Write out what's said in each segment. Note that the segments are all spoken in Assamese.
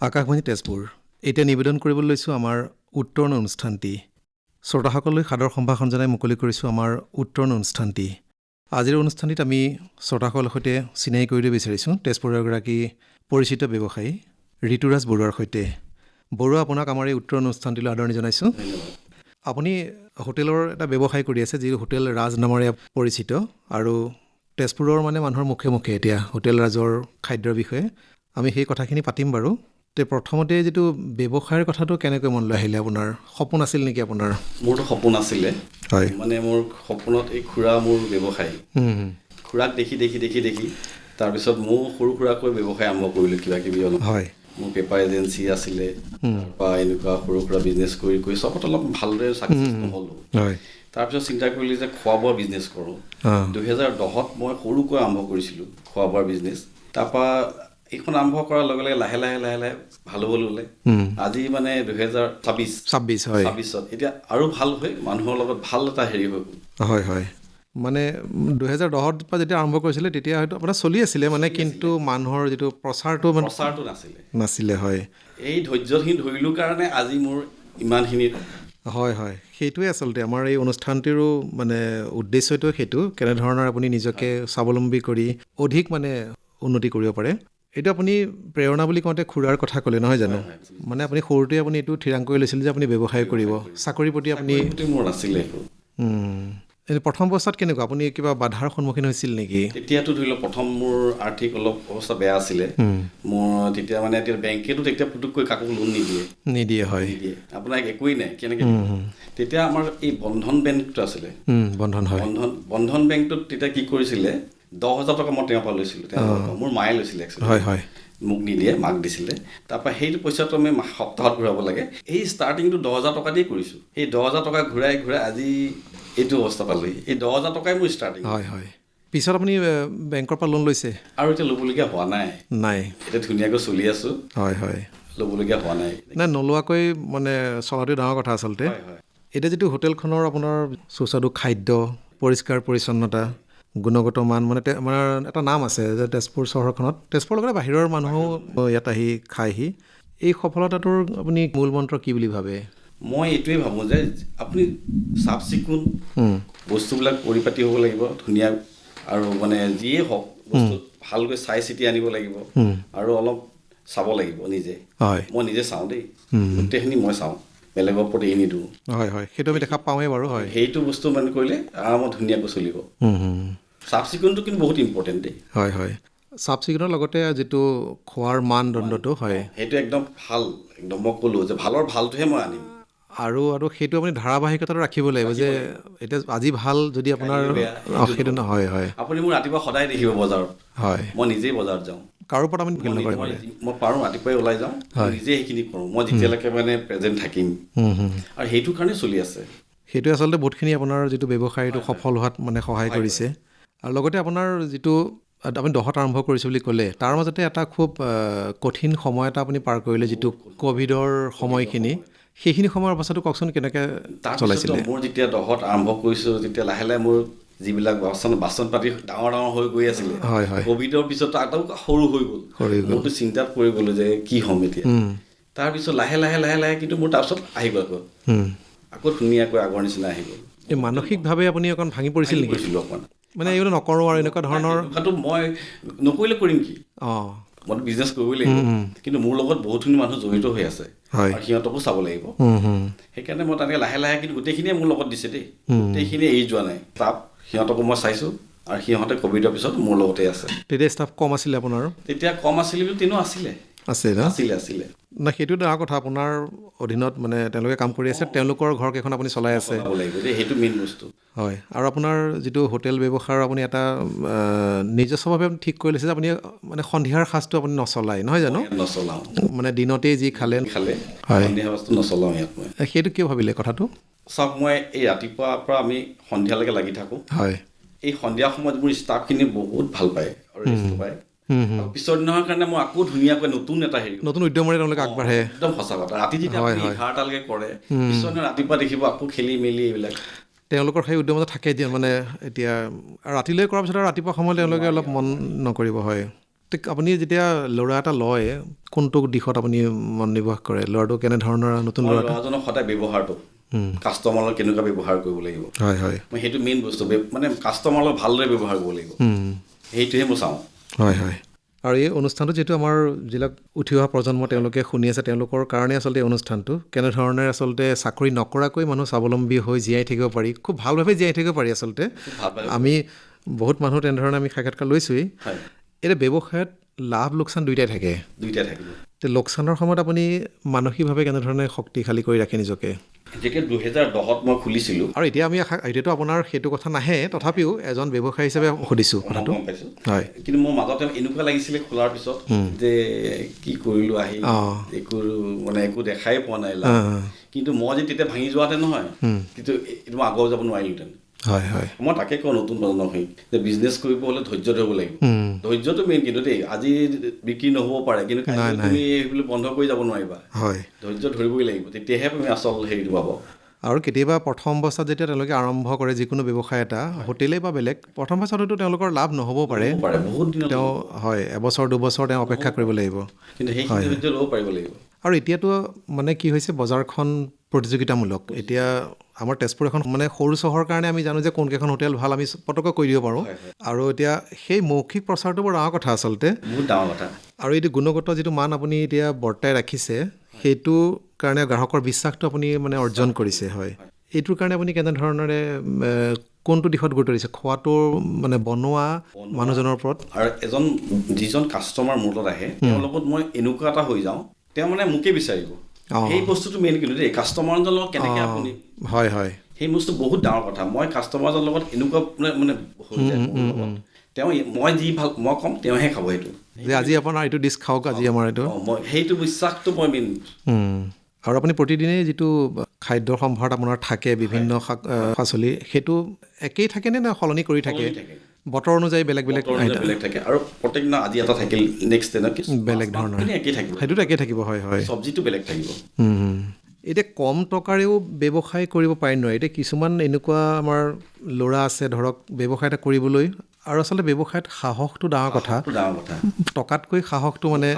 আকাশবাণী তেজপুৰ এতিয়া নিবেদন কৰিবলৈ লৈছোঁ আমাৰ উত্তৰণ অনুষ্ঠানটি। শ্ৰোতাসকললৈ সাদৰ সম্ভাষণ জনাই মুকলি কৰিছোঁ আমাৰ উত্তৰণ অনুষ্ঠানটি। আজিৰ অনুষ্ঠানটিত আমি শ্ৰোতাসকলৰ সৈতে চিনাকি কৰি দিব বিচাৰিছোঁ তেজপুৰৰ এগৰাকী পৰিচিত ব্যৱসায়ী ঋতুৰাজ বৰুৱাৰ সৈতে। বৰুৱা, আপোনাক আমাৰ এই উত্তৰণ অনুষ্ঠানটিলৈ আদৰণি জনাইছোঁ। আপুনি হোটেলৰ এটা ব্যৱসায় কৰি আছে, যি হোটেল ৰাজ নামেৰে পৰিচিত, আৰু তেজপুৰৰ মানে মানুহৰ মুখে মুখে এতিয়া হোটেল ৰাজৰ খাদ্যৰ বিষয়ে আমি সেই কথাখিনি পাতিম বাৰু। তে প্ৰথমতে যিটো ব্যৱসায়ৰ কথাটো কেনেকৈ মনলৈ আহিলে আপোনাৰ? সপোন আছিল নেকি আপোনাৰ? মোৰতো সপোন আছিলে, হয়, মানে মোৰ সপোনত এই খুৰা মোৰ ব্যৱসায়ী। খুৰাক দেখি দেখি দেখি দেখি তাৰপিছত মোৰ সৰু সুৰাকৈ ব্যৱসায় আৰম্ভ কৰিলোঁ, কিবা কিবি অলপ। হয়, মোৰ পেপাৰ এজেঞ্চি আছিলে, তাৰপৰা এনেকুৱা সৰু সুৰা বিজনেছ কৰি কৰি চবত অলপ ভালদৰে ছাকচেছ নহ'লোঁ। হয়, তাৰপিছত চিন্তা কৰিলোঁ যে খোৱা বোৱা বিজনেছ কৰোঁ। 2010ত মই সৰুকৈ আৰম্ভ কৰিছিলোঁ খোৱা বোৱাৰ বিজনেছ। তাৰপৰা এইখন আৰম্ভ কৰাৰ লগে লগে লাহে লাহে লাহে লাহে ভাল হ'ব ল'লে। আজি মানে 2026 এতিয়া আৰু ভাল হৈ মানুহৰ লগত ভাল এটা হেৰি হৈ গ'ল। হয়, হয়, মানে 2010ৰ পৰা যেতিয়া আৰম্ভ কৰিছিলে তেতিয়া হয়তো আপোনাৰ চলি আছিলে মানে, কিন্তু মানুহৰ যিটো প্ৰচাৰটো নাছিলে। হয়, এই ধৈৰ্যখিনি ধৰিলোঁ কাৰণে আজি মোৰ ইমানখিনি। হয়, হয়, সেইটোৱে আচলতে আমাৰ এই অনুষ্ঠানটিৰো মানে উদ্দেশ্যটো সেইটো, কেনেধৰণৰ আপুনি নিজকে স্বাৱলম্বী কৰি অধিক মানে উন্নতি কৰিব পাৰে। এইটো আপুনি প্ৰেৰণা বুলি কওঁতে খুৰাৰ কথা ক'লে নহয় জানো? মানে আপুনি সৰুতে আপুনি এইটো থিৰাং কৰি লৈছিল যে আপুনি ব্যৱসায় কৰিব, চাকৰিৰ প্ৰতি আপুনি মোৰ নাছিলে একো। প্ৰথম অৱস্থাত কেনেকুৱা, আপুনি কিবা বাধাৰ সন্মুখীন হৈছিল নেকি? তেতিয়াতো ধৰি লওক প্ৰথম মোৰ আৰ্থিক অলপ অৱস্থা বেয়া আছিলে। মোৰ তেতিয়া মানে বেংকেতো তেতিয়া পুটুককৈ কাকো লোন নিদিয়ে। হয়, নিদিয়ে, আপোনাক একোৱেই নাই, কেনেকৈ তেতিয়া আমাৰ এই বন্ধন বেংকটো আছিলে। বন্ধন বেংকটোত তেতিয়া কি কৰিছিলে, 10,000 টকা মই তেওঁৰ পৰা লৈছিলোঁ। মোৰ মায়ে লৈছিলে একচুৱেলি। হয়, হয়, মোক নিদিয়ে, মাক দিছিলে। তাৰপৰা সেইটো পইচাটো আমি সপ্তাহত ঘূৰাব লাগে। এই ষ্টাৰ্টিংটো 10,000 টকা দিয়ে কৰিছোঁ। সেই 10,000 টকা ঘূৰাই ঘূৰাই আজি এইটো অৱস্থা পালোহি। এই 10,000 টকাই মোৰ ষ্টাৰ্টিং। হয়, হয়, পিছত আপুনি বেংকৰ পৰা লোন লৈছে? আৰু এতিয়া ল'বলগীয়া হোৱা নাই। এতিয়া ধুনীয়াকৈ চলি আছোঁ। হয়, হয়, ল'বলগীয়া হোৱা নাই। নলোৱাকৈ মানে চলাটো ডাঙৰ কথা আচলতে। এতিয়া যিটো হোটেলখনৰ আপোনাৰ সুস্বাদু খাদ্য, পৰিষ্কাৰ পৰিচ্ছন্নতা, গুণগত মান, মানে আমাৰ এটা নাম আছে যে তেজপুৰ চহৰখনত, তেজপুৰৰ লগতে বাহিৰৰ মানুহো ইয়াত আহি খায়হি। এই সফলতাটোৰ আপুনি মূল মন্ত্ৰ কি বুলি ভাবে? মই এইটোৱে ভাবোঁ যে আপুনি চাফ চিকুণ বস্তুবিলাক পৰিপাতি হ'ব লাগিব, ধুনীয়া, আৰু মানে যিয়ে হওক বস্তু ভালকৈ চাই চিতি আনিব লাগিব, আৰু অলপ চাব লাগিব নিজে। মই নিজে চাওঁ দেই, গোটেইখিনি মই চাওঁ, বেলেগৰ ওপৰত এৰি নিদিওঁ। হয়, হয়, সেইটো আমি দেখা পাওঁৱেই বাৰু। হয়, সেইটো বস্তু মানে কৰিলে আৰামত ধুনীয়াকৈ চলিব। চাফ চিকুণটো কিন্তু বহুত ইম্পৰ্টেণ্ট দেই। হয়, হয়, চাফ চিকুণৰ লগতে যিটো খোৱাৰ মানদণ্ডটো, হয়, সেইটো একদম ভাল, একদম মই ক'লোঁ যে ভালটোহে মই আনিম। আৰু সেইটো আপুনি ধাৰাবাহিকতাটো ৰাখিব লাগিব যে এতিয়া আজি ভাল যদি আপোনাৰ সেইটো নহয়। হয়, আপুনি মোৰ ৰাতিপুৱা সদায় দেখিব বজাৰত। হয়, মই নিজেই বজাৰত যাওঁ, কাৰো ওপৰত আমি ডিপেণ্ড নকৰোঁ। মই পাৰোঁ ৰাতিপুৱাই ওলাই যাওঁ, নিজে সেইখিনি কৰোঁ মই যেতিয়ালৈকে মানে প্ৰেজেণ্ট থাকিম, আৰু সেইটো কাৰণে চলি আছে। সেইটোৱে আচলতে বহুতখিনি আপোনাৰ যিটো ব্যৱসায়টো সফল হোৱাত মানে সহায় কৰিছে। আৰু লগতে আপোনাৰ যিটো আপুনি 10ত আৰম্ভ কৰিছোঁ বুলি ক'লে, তাৰ মাজতে এটা খুব কঠিন সময় এটা আপুনি পাৰ কৰিলে, যিটো ক'ভিডৰ সময়খিনি। সেইখিনি সময়ৰ অৱস্থাটো কওকচোন, কেনেকৈ চলাইছিলে? মোৰ যেতিয়া 10ত আৰম্ভ কৰিছোঁ, তেতিয়া লাহে লাহে মোৰ যিবিলাক বাচন পাতি ডাঙৰ হৈ গৈ আছিলে, ক'ভিডৰ পিছত আকৌ সৰু হৈ গ'ল। মোৰতো চিন্তাত পৰি গ'লোঁ যে কি হ'ম এতিয়া। তাৰপিছত লাহে লাহে লাহে লাহে কিন্তু মোৰ তাৰপিছত আহি গ'ল, আকৌ ধুনীয়াকৈ আগৰ নিচিনা আহি গ'ল। এই মানসিকভাৱে আপুনি অকণ ভাঙি পৰিছিল নেকি? মানে এইটো নকৰোঁ আৰু এনেকুৱা ধৰণৰ? মই নকৰিলে কৰিম কি? মই বিজনেছ কৰিবই লাগিব, কিন্তু মোৰ লগত বহুতখিনি মানুহ জড়িত হৈ আছে, আৰু সিহঁতকো চাব লাগিব। সেইকাৰণে মই তেনেকৈ লাহে লাহে, কিন্তু গোটেইখিনিয়ে মোৰ লগত দিছে দেই, গোটেইখিনিয়ে এৰি যোৱা নাই। ষ্টাফ সিহঁতকো মই চাইছোঁ, আৰু সিহঁতে ক'ভিডৰ পিছত মোৰ লগতে আছে। তেতিয়া ষ্টাফ কম আছিলে আপোনাৰ? তেতিয়া কম আছিলে, কিন্তু তেনেও আছিলে। না, সেইটো ডাঙৰ কথা। আপোনাৰ অধীনত মানে তেওঁলোকে কাম কৰি আছে, তেওঁলোকৰ ঘৰকেইখন আপুনি চলাই আছে। সেইটো মেইন বস্তু। হয়, আৰু আপোনাৰ যিটো হোটেল ব্যৱসায়ৰ আপুনি এটা নিজস্বভাৱে ঠিক কৰি লৈছে যে আপুনি মানে সন্ধিয়াৰ সাঁজটো আপুনি নচলাই, নহয় জানো? নচলাওঁ, মানে দিনতেই যি খালে। সন্ধিয়া সাঁজটো নচলাওঁ ইয়াত মই। সেইটো কিয় ভাবিলে কথাটো? চাওক, মই এই ৰাতিপুৱাৰ পৰা আমি সন্ধিয়ালৈকে লাগি থাকোঁ। হয়, এই সন্ধিয়া সময়ত মোৰ ষ্টাফখিনি বহুত ভাল পায় আৰু ৰেষ্ট পায়। পিছৰ দিনৰ কাৰণে মই আকৌ ধুনীয়াকৈ নতুন এটা নতুন উদ্যমৰে তেওঁলোকে আগবাঢ়ে। একদম সঁচা কথা। ৰাতি যেতিয়া 11টালৈকে কৰে, পিছৰ দিনা ৰাতিপুৱা দেখিব আকৌ খেলি মেলি এইবিলাক। তেওঁলোকৰ সেই উদ্যমতা থাকে মানে এতিয়া, ৰাতিলৈ কৰাৰ পিছত আৰু ৰাতিপুৱা সময়ত তেওঁলোকে অলপ মন নকৰিব। হয়, আপুনি যেতিয়া ল'ৰা এটা লয় কোনটো দিশত আপুনি মনোনিৱেশ কৰে ল'ৰাটো কেনেধৰণৰ নতুন ল'ৰা ল'ৰাজনক সদায় ব্যৱহাৰটো কাষ্টমাৰৰ কেনেকুৱা ব্যৱহাৰ কৰিব লাগিব হয় হয় মই সেইটো মেইন বস্তু মানে কাষ্টমাৰৰ ভালদৰে ব্যৱহাৰ কৰিব লাগিব সেইটোহে মই চাওঁ হয় হয় আৰু এই অনুষ্ঠানটো যিহেতু আমাৰ যিবিলাক উঠি অহা প্ৰজন্ম তেওঁলোকে শুনি আছে তেওঁলোকৰ কাৰণে আচলতে এই অনুষ্ঠানটো কেনেধৰণে আচলতে চাকৰি নকৰাকৈ মানুহ স্বাৱলম্বী হৈ জীয়াই থাকিব পাৰি খুব ভালভাৱে জীয়াই থাকিব পাৰি আচলতে আমি বহুত মানুহ তেনেধৰণে আমি সাক্ষাৎকাৰ লৈছোঁৱেই এতিয়া ব্যৱসায়ত লাভ লোকচান দুয়োটাই থাকিব এতিয়া লোকচানৰ সময়ত আপুনি মানসিকভাৱে কেনেধৰণে শক্তিশালী কৰি ৰাখে নিজকে যেতিয়া 2010ত মই খুলিছিলোঁ আৰু এতিয়া আমি এতিয়াতো আপোনাৰ সেইটো কথা নাহে তথাপিও এজন ব্যৱসায়ী হিচাপে সুধিছোঁ কথাটো হয় কিন্তু মোৰ মাজতে এনেকুৱা লাগিছিলে খোলাৰ পিছত যে কি কৰিলোঁ আহি একো দেখাই পোৱা নাই লাভ কিন্তু মই যে তেতিয়া ভাঙি যোৱাতে নহয় কিন্তু এইটো মই আগুৱাই যাব নোৱাৰিলোঁহেঁতেন হয় হয় মই তাকে কওঁ নতুন প্ৰজন্মক যে বিজনেছ কৰিব হ'লে ধৈৰ্য ধৰিব লাগিব ধৈৰ্যটো মেইন কিন্তু দেই আজি বিক্ৰী নহ'ব পাৰে কিন্তু তুমি এইবিলাক বন্ধ কৰি যাব নোৱাৰিবা হয় ধৈৰ্য ধৰিবই লাগিব তেতিয়াহে তুমি আচল হেৰিটো পাব আৰু কেতিয়াবা প্ৰথম অৱস্থাত যেতিয়া তেওঁলোকে আৰম্ভ কৰে যিকোনো ব্যৱসায় এটা হোটেলেই বা বেলেগ প্ৰথম অৱস্থাত হয়তো তেওঁলোকৰ লাভ নহ'ব পাৰে বহুত দিনত তেওঁ হয় এবছৰ দুবছৰ তেওঁ অপেক্ষা কৰিব লাগিব কিন্তু সেইখিনি ধৈৰ্য ল'ব পাৰিব লাগিব আৰু এতিয়াতো মানে কি হৈছে বজাৰখন প্ৰতিযোগিতামূলক এতিয়া আমাৰ তেজপুৰ এখন মানে সৰু চহৰৰ কাৰণে আমি জানো যে কোনকেইখন হোটেল ভাল আমি পটককৈ কৈ দিব পাৰোঁ আৰু এতিয়া সেই মৌখিক প্ৰচাৰটো বৰ ডাঙৰ কথা আচলতে বহুত ডাঙৰ কথা আৰু এইটো গুণগত যিটো মান আপুনি এতিয়া বৰ্তাই ৰাখিছে সেইটো কাৰণে গ্ৰাহকৰ বিশ্বাসটো আপুনি মানে অৰ্জন কৰিছে হয় এইটোৰ কাৰণে আপুনি কেনেধৰণেৰে কোনটো দিশত গুৰুত্ব দিছে খোৱাটোৰ মানে বনোৱা মানুহজনৰ ওপৰত আৰু যিজন কাষ্টমাৰ মোৰ লগত আহে তেওঁৰ লগত মই এনেকুৱা এটা হৈ যাওঁ তেওঁ মানে মোকে বিচাৰিব সেই বস্তুটো মেইন কিন্তু দেই কাষ্টমাৰজনৰ লগত কেনেকৈ আপুনি হয় হয় সেই বস্তু বহুত ডাঙৰ কথা মই কাষ্টমাৰজনৰ লগত এনেকুৱা মানে হৈ যায় তেওঁ মই যি ভাল মই ক'ম তেওঁহে খাব সেইটো যে আজি আপোনাৰ এইটো ডিছ খাওক আজি আমাৰ এইটো মই সেইটো বিশ্বাসটো মই মেইন আৰু আপুনি প্ৰতিদিনেই যিটো খাদ্যৰ সম্ভাৰত আপোনাৰ থাকে বিভিন্ন শাক পাচলি সেইটো একেই থাকেনে নে সলনি কৰি থাকে বতৰ অনুযায়ী বেলেগ বেলেগ থাকে আৰু প্ৰত্যেক দিনা আজি এটা থাকিল নেক্সট দিনা বেলেগ ধৰণৰ একেই থাকিব সেইটোতো একেই থাকিব হয় হয় চব্জিটো বেলেগ থাকিব এতিয়া কম টকাৰেও ব্যৱসায় কৰিব পাৰি নোৱাৰে এতিয়া কিছুমান এনেকুৱা আমাৰ ল'ৰা আছে ধৰক ব্যৱসায় এটা কৰিবলৈ আৰু আচলতে ব্যৱসায়ত সাহসটো ডাঙৰ কথা টকাতকৈ সাহসটো মানে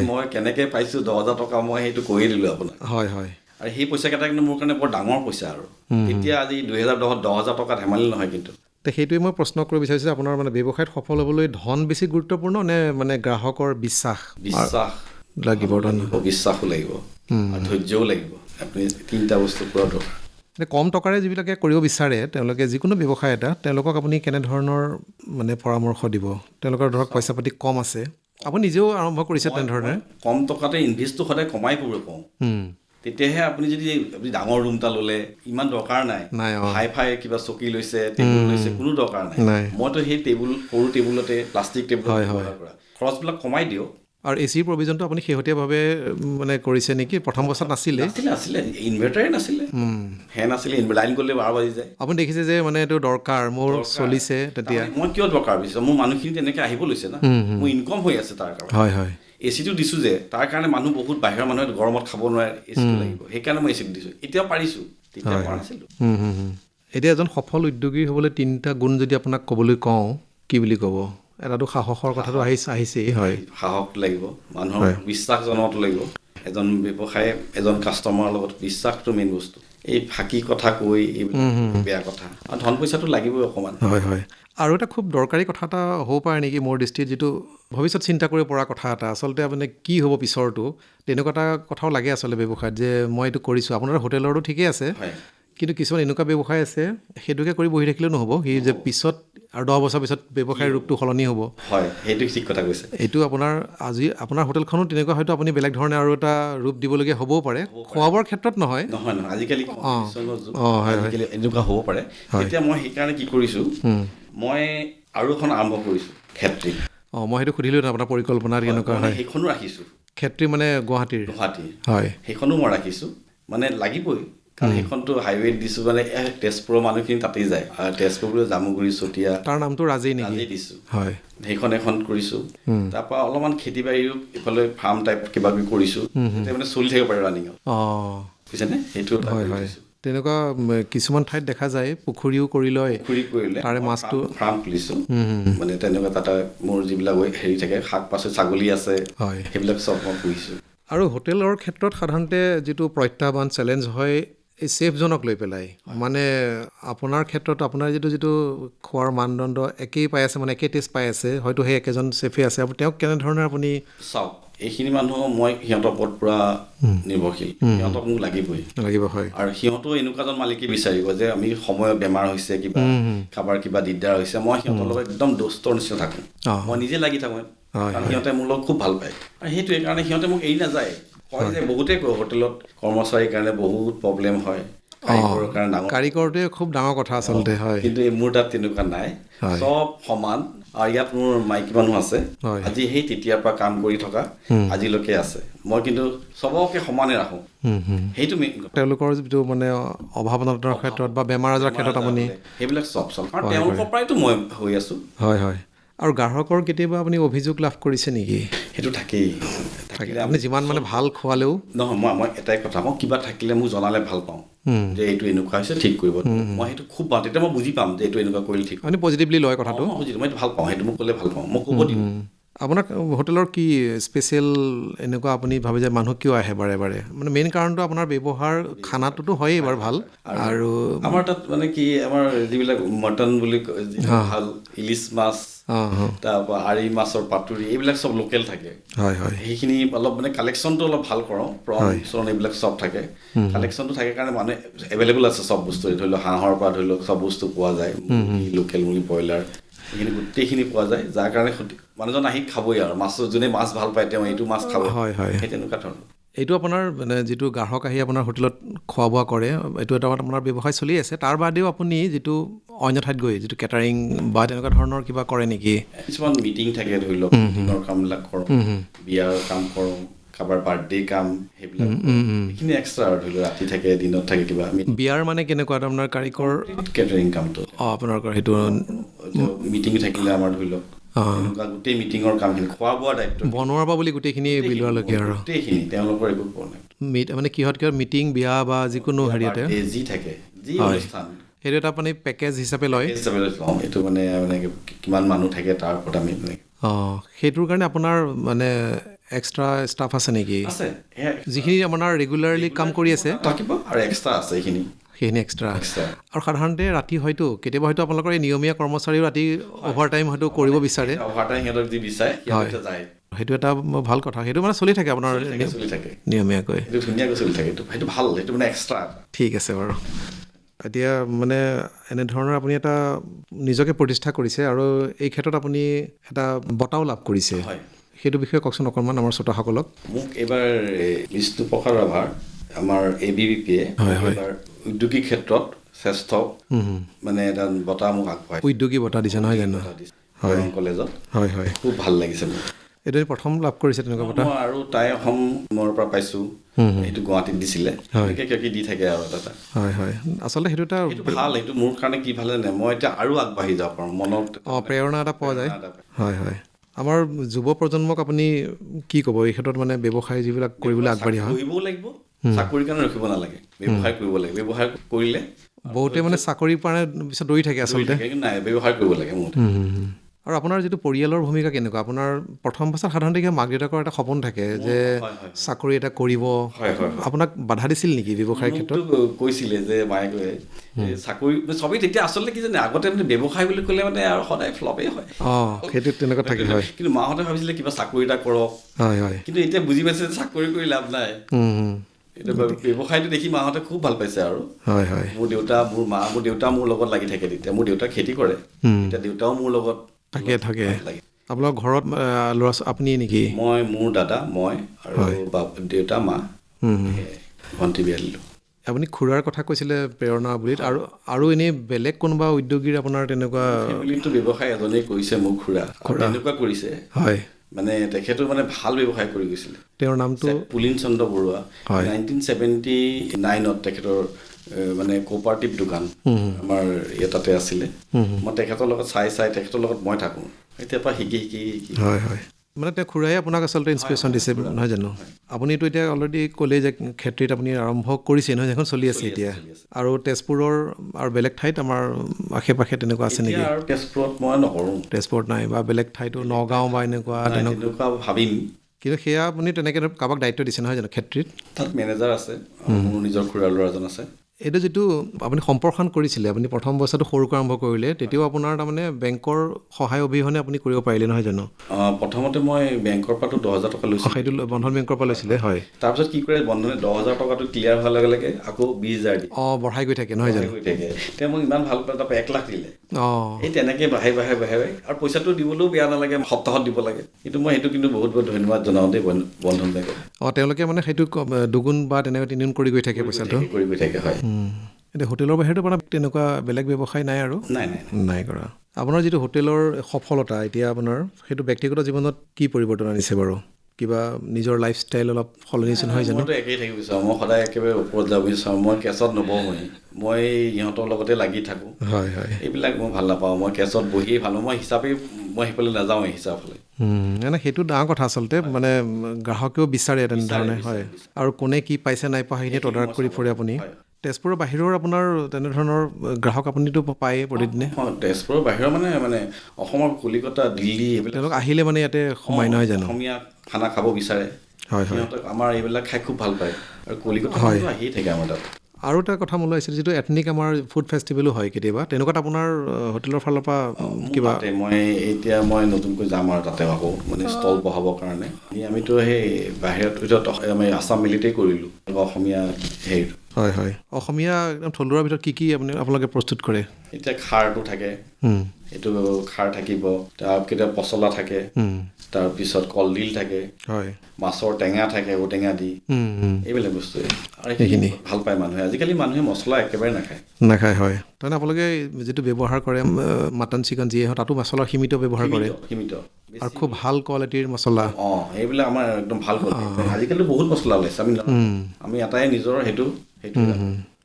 মই কেনেকৈ পাইছোঁ 10,000 টকা মই সেইটো কৰি দিলোঁ আপোনাক হয় হয় আৰু সেই পইচাকেইটা কিন্তু মোৰ কাৰণে বৰ ডাঙৰ পইচা আৰু এতিয়া আজি 2010ত 10,000 টকা ধেমালি নহয় কিন্তু সেইটোৱে মই প্ৰশ্ন কৰিব বিচাৰিছোঁ আপোনাৰ মানে ব্যৱসায়ত সফল হ'বলৈ ধন বেছি গুৰুত্বপূৰ্ণ নে মানে গ্ৰাহকৰ বিশ্বাস লাগিব বিশ্বাসো লাগিব আৰু ধৈৰ্যও লাগিব আপুনি তিনিটা বস্তু পুৰা দৰকাৰ কম টকাৰে যিবিলাকে কৰিব বিচাৰে তেওঁলোকে যিকোনো ব্যৱসায় এটা তেওঁলোকক আপুনি কেনেধৰণৰ মানে পৰামৰ্শ দিব তেওঁলোকৰ ধৰক পইচা পাতি কম আছে আপুনি নিজেও আৰম্ভ কৰিছে তেনেধৰণে কম টকাতে ইনভেষ্টটো সদায় কমাই কৰিব কওঁ তেতিয়াহে আপুনি যদি ডাঙৰ ৰুম এটা ল'লে ইমান দৰকাৰ নাই হাই ফাই কিবা চকী লৈছে টেবুল লৈছে কোনো দৰকাৰ নাই মইতো সেই সৰু টেবুলতে প্লাষ্টিক টেবুল খৰচবিলাক কমাই দিয়ক আৰু এচিৰ প্ৰভিজনটো আপুনি শেহতীয়াভাৱে মানে কৰিছে নেকি প্ৰথম অৱস্থাত নাছিলে ইনভাৰ্টাৰে নাছিলে ফেন আছিলে লাইন গ'লে 12 বাজি যায় আপুনি দেখিছে যে মানে এইটো দৰকাৰ মোৰ চলিছে তেতিয়া মই কিয় দৰকাৰ বিচাৰিছোঁ মোৰ মানুহখিনি তেনেকৈ আহিব লৈছে না মোৰ ইনকম হৈ আছে তাৰ কাৰণে হয় হয় এচিটো দিছোঁ যে তাৰ কাৰণে মানুহ বহুত বাহিৰৰ মানুহে গৰমত খাব নোৱাৰে এচিটো লাগিব সেইকাৰণে মই এচিটো দিছোঁ এতিয়া পাৰিছোঁ তেতিয়া পৰা নাছিলোঁ এতিয়া এজন সফল উদ্যোগী হ'বলৈ 3টা গুণ যদি আপোনাক ক'বলৈ কওঁ কি বুলি ক'ব এটাতো সাহসৰ কথাটো আহিছেই হয় সাহস লাগিব মানুহৰ বিশ্বাস জনোৱাটো লাগিব এজন ব্যৱসায়ী এজন কাষ্টমাৰৰ লগত বিশ্বাসটো মেইন বস্তু এই ফাঁকি কথা কৈ এইবিলাক বেয়া কথা আৰু ধন পইচাটো লাগিবই অকণমান হয় হয় আৰু এটা খুব দৰকাৰী কথা এটা হ'ব পাৰে নেকি মোৰ দৃষ্টিত যিটো ভৱিষ্যত চিন্তা কৰিব পৰা কথা এটা আচলতে মানে কি হ'ব পিছৰটো তেনেকুৱা এটা কথাও লাগে আচলতে ব্যৱসায়ত যে মই এইটো কৰিছোঁ আপোনাৰ হোটেলৰটো ঠিকেই আছে কিন্তু কিছুমান এনেকুৱা ব্যৱসায় আছে সেইটোকে কৰি বহি থাকিলেও নহ'ব সি যে পিছত আৰু 10 বছৰ পিছত ব্যৱসায়ৰ ৰূপটো সলনি হ'ব হয় সেইটো ঠিক কথা কৈছে এইটো আজি আপোনাৰ হোটেলখনো তেনেকুৱা হয়তো আপুনি বেলেগ ধৰণে আৰু এটা ৰূপ দিবলগীয়া হ'বও পাৰে খোৱা বোৱাৰ ক্ষেত্ৰত নহয় আজিকালি এনেকুৱা হ'ব পাৰে তেতিয়া মই সেইকাৰণে কি কৰিছোঁ মই আৰু এখন আৰম্ভ কৰিছোঁ ক্ষেত্ৰী মই সেইটো সুধিলোঁ আপোনাৰ পৰিকল্পনা কেনেকুৱা হয় সেইখনো ৰাখিছোঁ ক্ষেত্ৰী মানে গুৱাহাটী হয় সেইখনো মই ৰাখিছোঁ মানে লাগিবই কাৰণ সেইখনতো হাইৱেত দিছোঁ মানে তেজপুৰৰ মানুহখিনি তাতেই যায় আৰু তেজপুৰ জামুগুৰি চতিয়া তাৰ নামটো ৰাজেই দিছোঁ হয় সেইখন এখন কৰিছোঁ তাৰপৰা অলপমান খেতি বাৰীও ইফালে ফাৰ্ম টাইপ কিবা কিবি কৰিছোঁ তেতিয়া মানে চলি থাকিব পাৰে ৰানিঙত বুজিছেনে সেইটো তেনেকুৱা কিছুমান ঠাইত দেখা যায় পুখুৰীও কৰি লয়, পুখুৰী কৰিলে তাৰে মাছটো ফাৰ্ম খুলিছোঁ। মানে তেনেকুৱা তাতে মোৰ যিবিলাক হেৰি থাকে শাক পাচলি ছাগলী আছে, হয়। সেইবিলাক চব মই পুহিছোঁ। আৰু হোটেলৰ ক্ষেত্ৰত সাধাৰণতে যিটো প্ৰত্যাহ্বান চেলেঞ্জ হয় এই চেফজনক লৈ পেলাই, মানে আপোনাৰ ক্ষেত্ৰত আপোনাৰ যিটো খোৱাৰ মানদণ্ড একেই পাই আছে, মানে একেই টেষ্ট পাই আছে, হয়তো সেই একেজন চেফেই আছে, তেওঁক কেনেধৰণে আপুনি চাওক এইখিনি মানুহ মই সিহঁতৰ ওপৰত পূৰা নিৰ্ভৰশীল, সিহঁতক মোক লাগিবই লাগিব, হয়। আৰু সিহঁতো এনেকুৱা এজন মালিকে বিচাৰিব যে আমি সময়ত বেমাৰ হৈছে কিবা কাৰোবাৰ কিবা দিগদাৰ হৈছে, মই সিহঁতৰ লগত একদম দোস্তৰ নিচিনা থাকোঁ, মই নিজে লাগি থাকোঁ, কাৰণ সিহঁতে মোৰ লগত খুব ভাল পায়। আৰু সেইটোৱে কাৰণে সিহঁতে মোক এৰি নাযায়। কয় যে বহুতেই কয় হোটেলত কৰ্মচাৰীৰ কাৰণে বহুত প্ৰব্লেম হয়, কাৰিকৰৰ কাৰণে ডাঙৰ, কাৰিকৰটোৱে খুব ডাঙৰ কথা আচলতে, হয়। কিন্তু মোৰ তাত তেনেকুৱা নাই, চব সমান। আৰু ইয়াত মোৰ মাইকী মানুহ আছে, আজি সেই তেতিয়াৰ পৰা কাম কৰি থকা আজিলৈকে আছে, মই কিন্তু চবকে সমানে ৰাখোঁ। সেইটো তেওঁলোকৰ যিটো মানে অভাৱ অনাটনৰ ক্ষেত্ৰত বা বেমাৰ আজাৰৰ ক্ষেত্ৰত আপুনি সেইবিলাক চব কাৰণ তেওঁলোকৰ পৰাইতো মই হৈ আছোঁ। হয়, হয়। আৰু গ্ৰাহকৰ কেতিয়াবা আপুনি অভিযোগ লাভ কৰিছে নেকি? সেইটো থাকেই, থাকিলে আপুনি যিমান মানে ভাল খোৱালেও নহয়, মই এটাই কথা কওঁ, কিবা থাকিলে মোক জনালে ভাল পাওঁ যে এইটো এনেকুৱা হৈছে ঠিক কৰিব, মই সেইটো খুব পাওঁ, তেতিয়া মই বুজি পাম যে এইটো এনেকুৱা কৰিলে ঠিক, আপুনি পজিটিভলি লয় কথাটো। মই এইটো ভাল পাওঁ, সেইটো মোক ক'লে ভাল পাওঁ, মই ক'ব দিম। আপোনাক হোটেলৰ কি স্পেচিয়েল এনেকুৱা আপুনি ভাবে যে মানুহ কিয় আহে বাৰে বাৰে, মানে মেইন কাৰণটো আপোনাৰ ব্যৱহাৰ, খানাটোতো হয়েই বাৰু ভাল, আৰু আমাৰ তাত মানে কি আমাৰ যিবিলাক মটন বুলি ভাল ইলিচ মাছ, তাৰপৰা আৰি মাছৰ পাতুৰি, এইবিলাক চব লোকেল থাকে, হয়, হয়। সেইখিনি অলপ মানে কালেকশ্যনটো অলপ ভাল কৰোঁ, প্ৰন এইবিলাক চব থাকে, কালেকশ্যনটো থাকে কাৰণে মানুহে এভেইলেবল আছে চব বস্তু, ধৰি লওক হাঁহৰ পৰা ধৰি লওক চব বস্তু পোৱা যায়, লোকেল মুৰ্গী, ব্ৰইলাৰ, এইখিনি গোটেইখিনি পোৱা যায়, যাৰ কাৰণে মানুহজন আহি খাবই আৰু মাছ, যোনে মাছ ভাল পায় তেওঁ এইটো মাছ খাব, হয়, হয়। সেই তেনেকুৱা ধৰণৰ। এইটো আপোনাৰ মানে যিটো গ্ৰাহক আহি আপোনাৰ হোটেলত খোৱা বোৱা কৰে, এইটো এটা আপোনাৰ ব্যৱসায় চলি আছে, তাৰ বাদেও আপুনি যিটো অন্য ঠাইত গৈ যিটো কেটাৰিং বা তেনেকুৱা ধৰণৰ কিবা কৰে নেকি? কিছুমান মিটিং থাকে, ধৰি লওক মিটিঙৰ কামবিলাক কৰোঁ, বিয়াৰ কাম কৰোঁ, কাৰোবাৰ বাৰ্থডে কাম, সেইবিলাক এইখিনি এক্সট্ৰা আৰু ধৰি লওক ৰাতি থাকে, দিনত থাকে, কিবা বিয়াৰ মানে কেনেকুৱা আপোনাৰ কাৰিকৰ কেটাৰিং কামটো আপোনালোকৰ সেইটো মিটিং থাকিলে আমাৰ ধৰি লওক এনেকুৱা গোটেই মিটিঙৰ কামখিনি, খোৱা বোৱাৰ দায়িত্ব বনোৱাৰ পৰা বুলি গোটেইখিনি বিলোৱালৈকে আৰু গোটেইখিনি তেওঁলোকৰ একো মানে কিহত মিটিং, বিয়া বা যিকোনো হেৰিয়াতে যি থাকে, যি অনুষ্ঠান, সেইটো এটা আপুনি পেকেজ হিচাপে লয়। এইটো মানে কিমান মানুহ থাকে তাৰ ওপৰত আমি সেইটোৰ কাৰণে আপোনাৰ মানে এক্সট্ৰা ষ্টাফ আছে নেকি? আছে, যিখিনি আপোনাৰ ৰেগুলাৰলি কাম কৰি আছে থাকিব, আৰু এক্সট্ৰা আছে সেইখিনি এক্সট্ৰা। আৰু সাধাৰণতে ৰাতি হয়তো কেতিয়াবা হয়তো আপোনালোকৰ এই নিয়মীয়া কৰ্মচাৰীও ৰাতি অভাৰ টাইম হয়তো কৰিব বিচাৰে, সিহঁতক যি বিচাৰে যায়, সেইটো এটা ভাল কথা, সেইটো মানে চলি থাকে আপোনাৰ চলি থাকে নিয়মীয়াকৈ, ধুনীয়াকৈ চলি থাকে, সেইটো ভাল, সেইটো মানে এক্সট্ৰা। ঠিক আছে বাৰু। এতিয়া মানে এনেধৰণৰ আপুনি এটা নিজকে প্ৰতিষ্ঠা কৰিছে, আৰু এই ক্ষেত্ৰত আপুনি এটা বঁটাও লাভ কৰিছে, সেইটো বিষয়ে কওকচোন অকণমান আমাৰ শ্ৰোতাসকলক। মোক এইবাৰ বিষ্ণুপ্ৰসাদ ৰাভাৰ আমাৰ ABVP-য়ে এইবাৰ উদ্যোগিক ক্ষেত্ৰত শ্ৰেষ্ঠ মানে এটা বঁটা মোক আগবঢ়াই, উদ্যোগী বঁটা দিছে নহয় জানো? হয়, কলেজত, হয়, হয়, খুব ভাল লাগিছে মোৰ। এইটো প্ৰথম লাভ কৰিছে তেনেকুৱা বঁটা? আৰু তাই অসমৰ পৰা পাইছোঁ, সেইটো গুৱাহাটীত দিছিলে, এনেকৈ দি থাকে আৰু এটা। হয়, হয়, আচলতে সেইটো এটা ভাল, সেইটো মোৰ কাৰণে কি ভাল জানে, মই এতিয়া আৰু আগবাঢ়ি যাব পাৰোঁ, মনত প্ৰেৰণা এটা পোৱা যায়। হয়, হয়। আমাৰ যুৱ প্ৰজন্মক আপুনি কি ক'ব এই ক্ষেত্ৰত, মানে ব্যৱসায় যিবিলাক কৰিবলৈ আগবাঢ়ি অহা? কৰিবও লাগিব, চাকৰিৰ কাৰণে ৰখিব নালাগে, ব্যৱসায় কৰিব লাগে, ব্যৱসায় কৰিলে বহুতে মানে চাকৰিৰ পৰা পিছত দৌৰি থাকে আচলতে, নাই ব্যৱসায় কৰিব লাগে মোৰ। আৰু আপোনাৰ যিটো পৰিয়ালৰ ভূমিকা কেনেকুৱা? আপোনাৰ প্ৰথম অৱস্থাত সাধাৰণতে মাক দেউতাকৰ এটা সপোন থাকে যে চাকৰি এটা কৰিব, আপোনাক বাধা দিছিল নেকি ব্যৱসায়ৰ ক্ষেত্ৰত? কৈছিলে যে মায়ে কয় চাকৰি, চবেই তেতিয়া আচলতে কি জানে, আগতে মানে ব্যৱসায় বুলি ক'লে মানে আৰু সদায় ফ্লপেই হয়, সেইটো তেনেকুৱা থাকে, হয়। কিন্তু মাহঁতে ভাবিছিলে কিবা চাকৰি এটা কৰক, হয়, হয়, কিন্তু এতিয়া বুজি পাইছে যে চাকৰি কৰি লাভ নাই, এতিয়া ব্যৱসায়টো দেখি মাহঁতে খুব ভাল পাইছে আৰু। হয়, হয়। মোৰ দেউতা, মোৰ দেউতা মোৰ লগত লাগি থাকে, তেতিয়া মোৰ দেউতা খেতি কৰে, এতিয়া দেউতাও মোৰ লগত থাকে। আপোনাৰ ঘৰত ল'ৰা আপুনি নেকি? মোৰ দাদা, মই আৰু দেউতা, মা, ভণ্টি বিয়া দিলোঁ। আপুনি খুৰাৰ কথা কৈছিলে প্ৰেৰণা বুলি, আৰু এনেই বেলেগ কোনোবা উদ্যোগীৰ আপোনাৰ তেনেকুৱা? ফেমিলিটো ব্যৱসায় এজনেই কৰিছে, মোৰ খুৰা তেনেকুৱা কৰিছে, হয়, মানে তেখেতো মানে ভাল ব্যৱসায় কৰি গৈছিলে। তেওঁৰ নামটো পুলিন চন্দ্ৰ বৰুৱা, 1979ত তেখেতৰ মানে কোঅপাৰেটিভ দোকান আমাৰ তাতে আছিলে, মই তেখেতৰ লগত চাই তেখেতৰ লগত মই থাকোঁ, এতিয়াৰ পৰা শিকি। হয়, হয়। মানে তেওঁ খুৰাই আপোনাক আচলতে ইনস্পিৰেশ্যন দিছে নহয় জানো? আপুনিতো এতিয়া অলৰেডি ক'লেই যে ক্ষেত্ৰীত আপুনি আৰম্ভ কৰিছে নহয়, এখন চলি আছে এতিয়া, আৰু তেজপুৰৰ আৰু বেলেগ ঠাইত আমাৰ আশে পাশে তেনেকুৱা আছে নেকি? আৰু তেজপুৰত মই নকৰোঁ, তেজপুৰত নাই, বা বেলেগ ঠাইতো নগাঁও বা এনেকুৱা তেনেকুৱা ভাবিম। কিন্তু সেয়া আপুনি তেনেকৈ কাৰোবাক দায়িত্ব দিছে নহয় জানো ক্ষেত্ৰীত? তাত মেনেজাৰ আছে, মোৰ নিজৰ খুৰাৰ ল'ৰাজন আছে। এইটো যিটো আপুনি সম্প্ৰসাৰণ কৰিছিলে, আপুনি প্ৰথম অৱস্থাটো সৰুকৈ আৰম্ভ কৰিলে, তেতিয়াও আপোনাৰ তাৰমানে বেংকৰ সহায় অবিহনে আপুনি কৰিব পাৰিলে নহয় জানো? প্ৰথমতে মই বেংকৰ পৰাতো 10,000 টকা লৈছিলোঁ। সেইটো বন্ধন বেংকৰ পৰা লৈছিলে, হয়। তাৰপিছত কি কৰে, বন্ধনে 10,000 টকাটো ক্লিয়াৰ হোৱাৰ লগে লগে আকৌ 20,000 দিয়ে। বঢ়াই গৈ থাকে নহয় জানো? গৈ থাকে। তেওঁ মোক ইমান ভাল পালে, তাৰপৰা 1 লাখ দিলে। এই তেনেকৈ বাঢ়ে আৰু পইচাটো দিবলৈও বেয়া নালাগে, সপ্তাহত দিব লাগে। কিন্তু মই সেইটো কিন্তু বহুত বহুত ধন্যবাদ জনাওঁ দেই বন্ধন বেংকক। তেওঁলোকে মানে সেইটো দুগুণ বা তেনেকৈ 3 গুণ কৰি গৈ থাকে পইচাটো। কৰি গৈ থাকে, হয়। এতিয়া হোটেলৰ বাহিৰতো আপোনাৰ তেনেকুৱা বেলেগ ব্যৱসায় নাই আৰু? নাই কৰা। আপোনাৰ যিটো হোটেলৰ সফলতা এতিয়া আপোনাৰ, সেইটো ব্যক্তিগত জীৱনত কি পৰিৱৰ্তন আনিছে বাৰু? কিবা নিজৰ লাইফষ্টাইল অলপ সলনি নহয় জানো? মইতো একেই থাকিব বিচাৰোঁ, মই সদায় একেবাৰে ওপৰত যাব বিচাৰোঁ। মই কেছত নবহোঁৱেই, মই ইহঁতৰ লগতে লাগি থাকোঁ। হয় হয়। এইবিলাক মই ভাল নাপাওঁ, মই কেছত বহিয়েই ভাল পাওঁ। মই সেইফালে নাযাওঁৱেই হিচাপলৈ। মানে সেইটো ডাঙৰ কথা আচলতে, মানে গ্ৰাহকেও বিচাৰে তেনেধৰণে, হয়। আৰু কোনে কি পাইছে নাই পোৱা সেইখিনি তদাৰক কৰি ফুৰে আপুনি। তেজপুৰৰ বাহিৰৰ আপোনাৰ তেনেধৰণৰ গ্ৰাহক আপুনিতো পায়েই প্ৰতিদিনে? তেজপুৰৰ বাহিৰৰ মানে অসমৰ কলিকতা, দিল্লী, এইবিলাক তেওঁলোক আহিলে মানে ইয়াতে সোমাই নহয় জানো? অসমীয়া খানা খাব বিচাৰে। হয় হয়। সিহঁতক আমাৰ এইবিলাক খাই খুব ভাল পায়, আৰু কলিকতা আহিয়ে থাকে আমাৰ তাত। আৰু এটা কথা মোলৈ আহিছিল, যিটো এথনিক আমাৰ ফুড ফেষ্টিভেলো হয় কেতিয়াবা, তেনেকুৱাত আপোনাৰ হোটেলৰ ফালৰ পৰা কিবা? মই নতুনকৈ যাম আৰু তাতে আকৌ মানে ষ্টল বহাবৰ কাৰণে। আমিতো সেই বাহিৰত আমি আছাম মিলিতেই কৰিলোঁ অসমীয়া হেৰি। হয় হয়। অসমীয়া একদম থলুৱাৰ ভিতৰত কি কি আপোনালোকে প্ৰস্তুত কৰে? এতিয়া খাৰটো থাকে, এইটো খাৰ থাকিব, তাৰ কেতিয়াবা পচলা থাকে, তাৰপিছত কলডিল থাকে, হয়, মাছৰ টেঙা থাকে, ঔটেঙা দি, এইবিলাক বস্তু। আৰু সেইখিনি ভাল পায় মানুহে। আজিকালি মানুহে মছলা একেবাৰে নাখায়, হয়। তাৰমানে আপোনালোকে যিটো ব্যৱহাৰ কৰে মাটন চিকেন যিয়ে হওক, তাতো মছলা সীমিত ব্যৱহাৰ কৰে, আৰু খুব ভাল কোৱালিটিৰ মছলা। এইবিলাক আমাৰ একদম ভাল কোৱালিটি। আজিকালি বহুত মছলা ওলাইছে, আমি এটাই নিজৰ সেইটো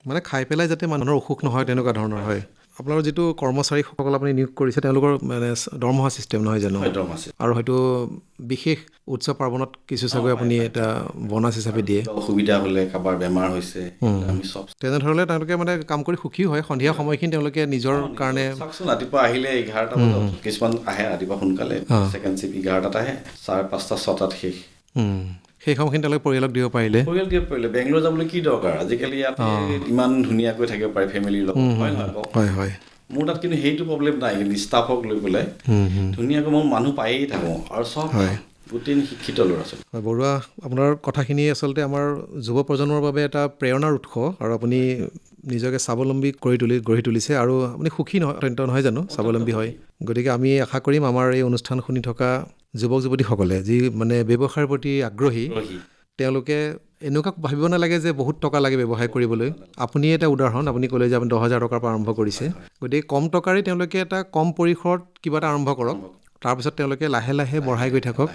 মানে খাই পেলাই যাতে মানুহৰ অসুখ নহয় তেনেকুৱা ধৰণৰ, হয়। আপোনালোকৰ যিটো কৰ্মচাৰীসকল আপুনি নিয়োগ কৰিছে, তেওঁলোকৰ মানে দৰমহা চিষ্টেম নহয় জানো? আৰু হয়তো বিশেষ উৎসৱ পাৰ্বণত কিছু চাগৈ আপুনি এটা বনাছ হিচাপে দিয়ে। অসুবিধা হ'লে, কাৰোবাৰ বেমাৰ হৈছে, তেনেধৰণে তেওঁলোকে মানে কাম কৰি সুখী হয়। সন্ধিয়া সময়খিনি তেওঁলোকে নিজৰ কাৰণে ৰাতিপুৱা আহিলে 11টা বজাত, কিছুমান আহে ৰাতিপুৱা সোনকালে, ছেকেণ্ড চিফ্ট 11টাত আহে, 5:30 6টাত শেষ। সেই সময়খিনি তেওঁলোকে পৰিয়ালক দিব পাৰিলে। বেংগলোৰ যাবলৈ কি দৰকাৰ, আজিকালি ইয়াত ইমান ধুনীয়াকৈ থাকিব পাৰে ফেমিলিৰ লগত, হয় নহয় কওক? হয় হয়। মোৰ তাত কিন্তু সেইটো প্ৰব্লেম নাই, ষ্টাফক লৈ পেলাই ধুনীয়াকৈ মই মানুহ পায়েই থাকোঁ, আৰু চব গোটেই শিক্ষিত ল'ৰা ছোৱালী। হয় বৰুৱা, আপোনাৰ কথাখিনি আচলতে আমাৰ যুৱ প্ৰজন্মৰ বাবে এটা প্ৰেৰণাৰ উৎস, আৰু আপুনি নিজকে স্বাৱলম্বী গঢ়ি তুলিছে, আৰু আপুনি সুখী অত্যন্ত নহয় জানো? স্বাৱলম্বী হয়। গতিকে আমি আশা কৰিম আমাৰ এই অনুষ্ঠান শুনি থকা যুৱক যুৱতীসকলে যি মানে ব্যৱসায়ৰ প্ৰতি আগ্ৰহী, তেওঁলোকে এনেকুৱা ভাবিব নালাগে যে বহুত টকা লাগে ব্যৱসায় কৰিবলৈ। আপুনি এটা উদাহৰণ, আপুনি ক'লে যে আপুনি 10,000 টকাৰ পৰা আৰম্ভ কৰিছে। গতিকে কম টকাৰে তেওঁলোকে এটা কম পৰিসৰত কিবা এটা আৰম্ভ কৰক, তাৰপিছত তেওঁলোকে লাহে লাহে বঢ়াই গৈ থাকক,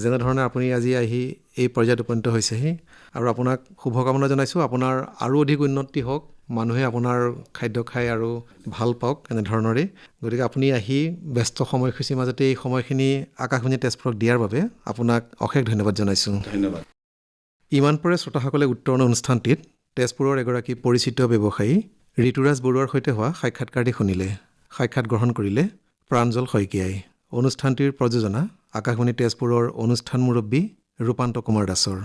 যেনেধৰণে আপুনি আজি আহি এই পৰ্যায়ত উপনীত হৈছেহি। আৰু আপোনাক শুভকামনা জনাইছোঁ, আপোনাৰ আৰু অধিক উন্নতি হওক, মানুহে আপোনাৰ খাদ্য খাই আৰু ভাল পাওক এনেধৰণৰে। গতিকে আপুনি আহি ব্যস্ত সময়সূচীৰ মাজতে এই সময়খিনি আকাশবাণী তেজপুৰক দিয়াৰ বাবে আপোনাক অশেষ ধন্যবাদ জনাইছোঁ। ধন্যবাদ। ইমান পৰে শ্ৰোতাসকলে উত্তৰণ অনুষ্ঠানটিত তেজপুৰৰ এগৰাকী পৰিচিত ব্যৱসায়ী ঋতুৰাজ বৰুৱাৰ সৈতে হোৱা সাক্ষাৎকাৰটি শুনিলে। সাক্ষাৎ গ্ৰহণ কৰিলে প্ৰাঞ্জল শইকীয়াই। অনুষ্ঠানটিৰ প্ৰযোজনা আকাশবাণী তেজপুৰৰ অনুষ্ঠান মুৰব্বী ৰূপান্ত কুমাৰ দাসৰ।